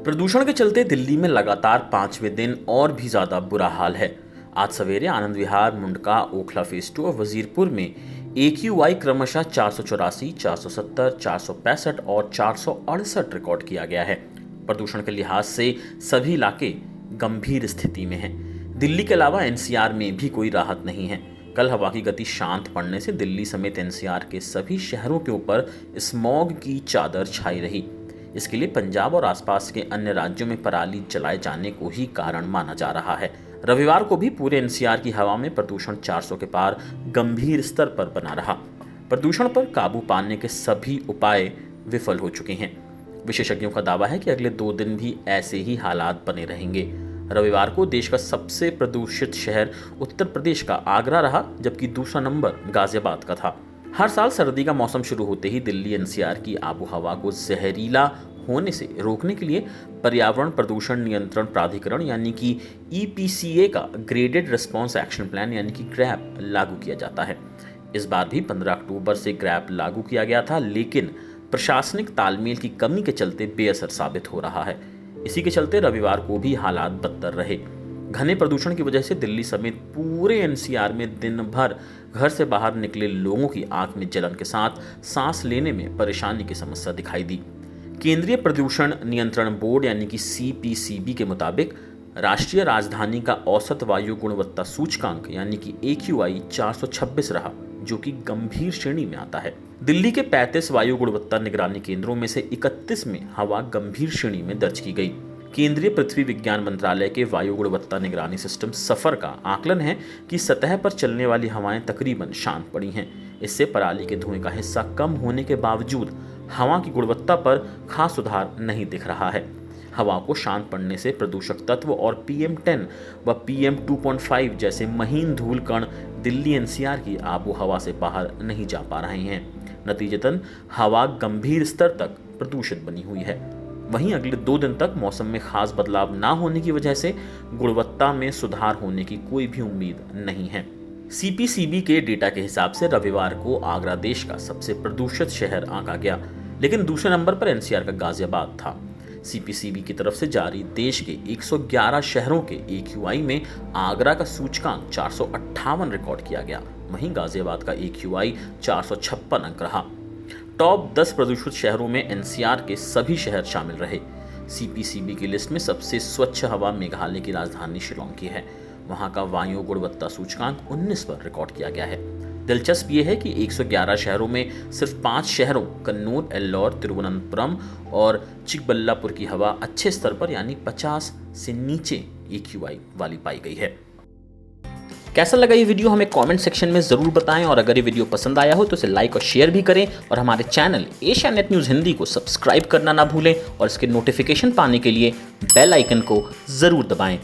प्रदूषण के चलते दिल्ली में लगातार 5वें दिन और भी ज्यादा बुरा हाल है। आज सवेरे आनंद विहार, मुंडका, ओखला फेज 2 और वजीरपुर में AQI क्रमशः 484, 470, 465 और 468 रिकॉर्ड किया गया है। प्रदूषण के लिहाज से सभी इलाके गंभीर स्थिति में हैं। दिल्ली के अलावा NCR में भी कोई राहत नहीं है। कल हवा की गति शांत पड़ने से दिल्ली समेत NCR के सभी शहरों के ऊपर स्मॉग की चादर छाई रही। इसके लिए पंजाब और आसपास के अन्य राज्यों में पराली जलाए जाने को ही कारण माना जा रहा है। रविवार को भी पूरे NCR की हवा में प्रदूषण 400 के पार गंभीर स्तर पर बना रहा। प्रदूषण पर काबू पाने के सभी उपाय विफल हो चुके हैं। विशेषज्ञों का दावा है कि अगले 2 दिन भी ऐसे ही हालात बने रहेंगे। रविवार को देश का सबसे प्रदूषित शहर उत्तर प्रदेश का आगरा रहा, जबकि दूसरा नंबर गाजियाबाद का था। हर साल सर्दी का मौसम शुरू होते ही दिल्ली NCR की आबो हवा को जहरीला होने से रोकने के लिए पर्यावरण प्रदूषण नियंत्रण प्राधिकरण यानी कि EPCA का ग्रेडेड रिस्पॉन्स एक्शन प्लान यानी कि ग्रैप लागू किया जाता है। इस बार भी 15 अक्टूबर से ग्रैप लागू किया गया था, लेकिन प्रशासनिक तालमेल की कमी के चलते बेअसर साबित हो रहा है। इसी के चलते रविवार को भी हालात बदतर रहे। घने प्रदूषण की वजह से दिल्ली समेत पूरे NCR में दिन भर घर से बाहर निकले लोगों की आंख में जलन के साथ सांस लेने में परेशानी की समस्या दिखाई दी। केंद्रीय प्रदूषण नियंत्रण बोर्ड यानी कि CPCB के मुताबिक राष्ट्रीय राजधानी का औसत वायु गुणवत्ता सूचकांक यानी कि AQI 426 रहा, जो कि गंभीर श्रेणी में आता है। दिल्ली के 35 वायु गुणवत्ता निगरानी केंद्रों में से 31 में हवा गंभीर श्रेणी में दर्ज की गई। केंद्रीय पृथ्वी विज्ञान मंत्रालय के वायु गुणवत्ता निगरानी सिस्टम सफर का आकलन है कि सतह पर चलने वाली हवाएं तकरीबन शांत पड़ी हैं। इससे पराली के धुएं का हिस्सा कम होने के बावजूद हवा की गुणवत्ता पर खास सुधार नहीं दिख रहा है। हवा को शांत पड़ने से प्रदूषक तत्व और PM10 व PM2.5 जैसे महीन धूल कण दिल्ली NCR की आबो हवा से बाहर नहीं जा पा रहे हैं। नतीजतन हवा गंभीर स्तर तक प्रदूषित बनी हुई है। वहीं अगले 2 दिन तक मौसम में खास बदलाव ना होने की वजह से गुणवत्ता में सुधार होने की कोई भी उम्मीद नहीं है। CPCB के डेटा के हिसाब से रविवार को आगरा देश का सबसे प्रदूषित शहर आंका गया, लेकिन दूसरे नंबर पर NCR का गाजियाबाद था। CPCB की तरफ से जारी देश के 111 शहरों के AQI में आगरा का सूचकांक 458 रिकॉर्ड किया गया। वहीं गाजियाबाद का AQI 456 अंक रहा। टॉप 10 प्रदूषित शहरों में NCR के सभी शहर शामिल रहे। CPCB की लिस्ट में सबसे स्वच्छ हवा मेघालय की राजधानी शिलोंग की है। वहां का वायु गुणवत्ता सूचकांक 19 पर रिकॉर्ड किया गया है। दिलचस्प ये है कि 111 शहरों में सिर्फ 5 शहरों कन्नूर, एल्लोर, तिरुवनंतपुरम और चिकबल्लापुर की हवा अच्छे स्तर पर यानी 50 से नीचे AQI वाली पाई गई है। कैसा लगा ये वीडियो हमें कमेंट सेक्शन में जरूर बताएं, और अगर ये वीडियो पसंद आया हो तो इसे लाइक और शेयर भी करें, और हमारे channel Asia net news Hindi को सब्सक्राइब करना ना भूलें, और इसके नोटिफिकेशन पाने के लिए बेल आइकन को जरूर दबाएं।